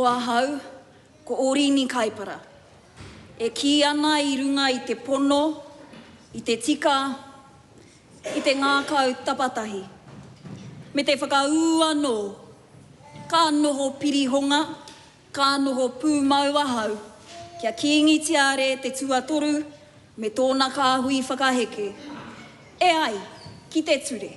Ko ahau, ko orini kaipara. E ki ana I runga I te pono, I te tika, I te ngākau tapatahi. Me te whakaū anō, ka noho pirihonga, ka noho pūmau ahau, kia kiingitiare te tuatoru, me tōna kāhui whakaheke. E ai, ki te ture.